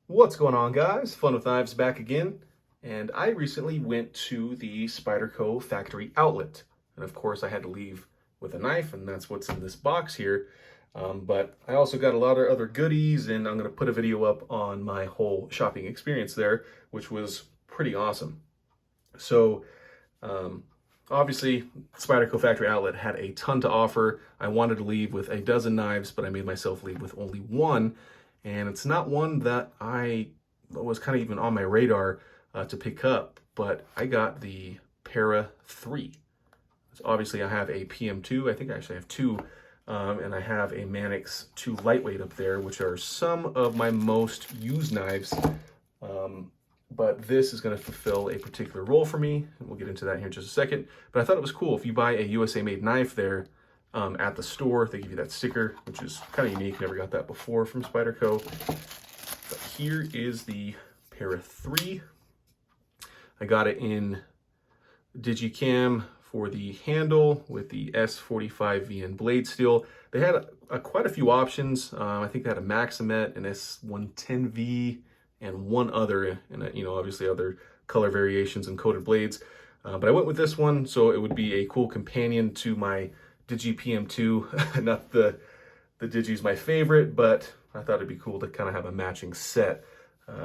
What's going on, guys? Fun with Knives back again. And I recently went to the Spyderco Factory Outlet. And of course, I had to leave with a knife, and that's what's in this box here. But I also got a lot of other goodies, and I'm going to put a video up on my whole shopping experience there, which was pretty awesome. So, obviously, Spyderco Factory Outlet had a ton to offer. I wanted to leave with a dozen knives, but I made myself leave with only one. And it's not one that I was kind of even on my radar to pick up, but I got the Para 3. So obviously I have a PM2, I think I actually have two, and I have a Manix 2 lightweight up there, which are some of my most used knives. But this is going to fulfill a particular role for me, and we'll get into that here in just a second. But I thought it was cool, if you buy a USA made knife there, at the store, they give you that sticker, which is kind of unique. Never got that before from Spyderco. But here is the Para 3. I got it in Digicam for the handle with the S45 VN blade steel. They had quite a few options. I think they had a Maximet, an S110V, and one other, and obviously other color variations and coated blades. But I went with this one, so it would be a cool companion to my Digi PM2. Not the Digi's my favorite, but I thought it'd be cool to kind of have a matching set.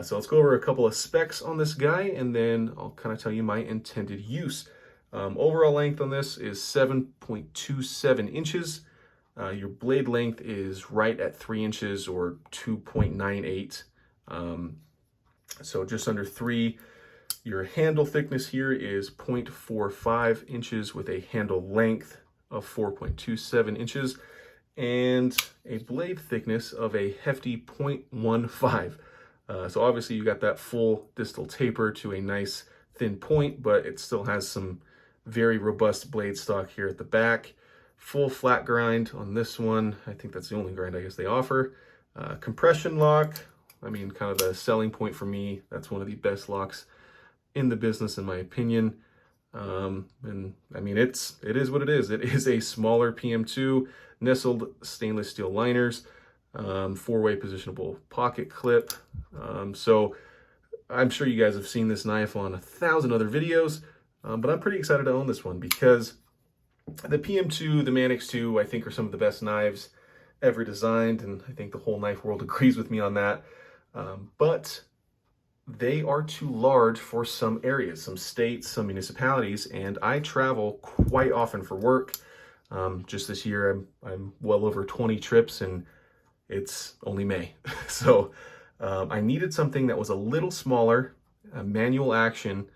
So let's go over a couple of specs on this guy, and then I'll kind of tell you my intended use. Overall length on this is 7.27 inches. Your blade length is right at 3 inches or 2.98. So just under 3. Your handle thickness here is 0.45 inches with a handle length of 4.27 inches and a blade thickness of a hefty 0.15. So obviously you got that full distal taper to a nice thin point, but it still has some very robust blade stock here at the back. Full flat grind on this one. I think that's the only grind I guess they offer. Compression lock, I mean, kind of the selling point for me. That's one of the best locks in the business, in my opinion. And I mean, it is what it is. It is a smaller PM2, nestled stainless steel liners, 4-way positionable pocket clip. So I'm sure you guys have seen this knife on 1,000 other videos, but I'm pretty excited to own this one because the PM2, the Manix 2, I think are some of the best knives ever designed, and I think the whole knife world agrees with me on that. But they are too large for some areas, some states, some municipalities, and I travel quite often for work. Just this year, I'm well over 20 trips, and it's only May. So I needed something that was a little smaller, a manual action,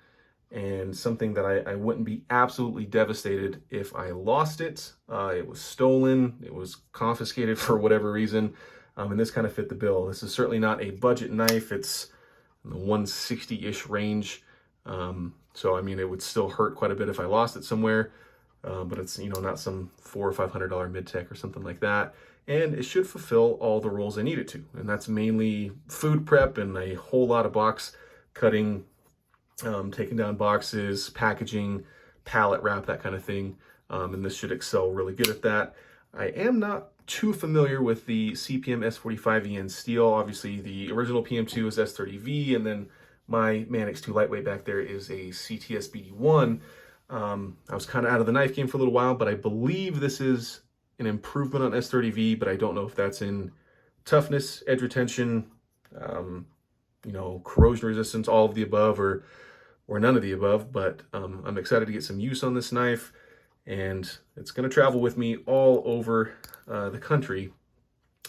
and something that I wouldn't be absolutely devastated if I lost it. It was stolen, it was confiscated for whatever reason, and this kind of fit the bill. This is certainly not a budget knife. It's in the 160-ish range. So I mean, it would still hurt quite a bit if I lost it somewhere, but it's, not some $400 or $500 mid-tech or something like that. And it should fulfill all the roles I need it to. And that's mainly food prep and a whole lot of box cutting, taking down boxes, packaging, pallet wrap, that kind of thing. And this should excel really good at that. I am not too familiar with the CPM S45 VN steel. Obviously, the original PM2 is S30V, and then my Manix 2 lightweight back there is a CTS BD1. I was kind of out of the knife game for a little while, but I believe this is an improvement on S30V, but I don't know if that's in toughness, edge retention, corrosion resistance, all of the above, or none of the above. But I'm excited to get some use on this knife, and it's going to travel with me all over the country,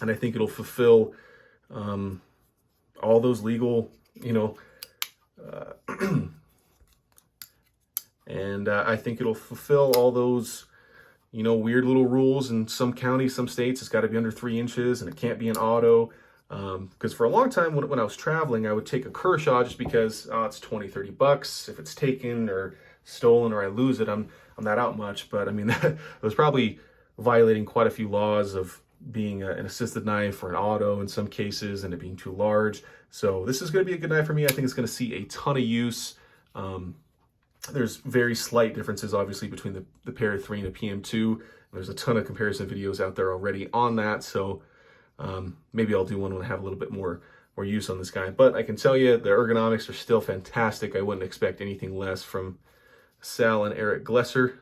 and I think it'll fulfill all those legal, and I think it'll fulfill all those, weird little rules in some counties, some states. It's got to be under 3 inches, and it can't be an auto. Because for a long time when I was traveling, I would take a Kershaw just because it's 20, 30 bucks. If it's taken or stolen or I lose it, I'm not out much. But I mean, that was probably violating quite a few laws of being an assisted knife or an auto in some cases, and it being too large. So this is going to be a good knife for me. I think it's going to see a ton of use. There's very slight differences, obviously, between the Para 3 and a PM2. There's a ton of comparison videos out there already on that. So maybe I'll do one when I have a little bit more or use on this guy. But I can tell you the ergonomics are still fantastic. I wouldn't expect anything less from Sal and Eric Glesser.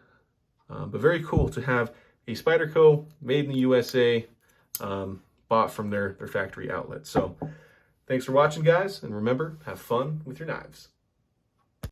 But very cool to have a Spyderco made in the USA, bought from their factory outlet. So thanks for watching, guys, and remember, have fun with your knives.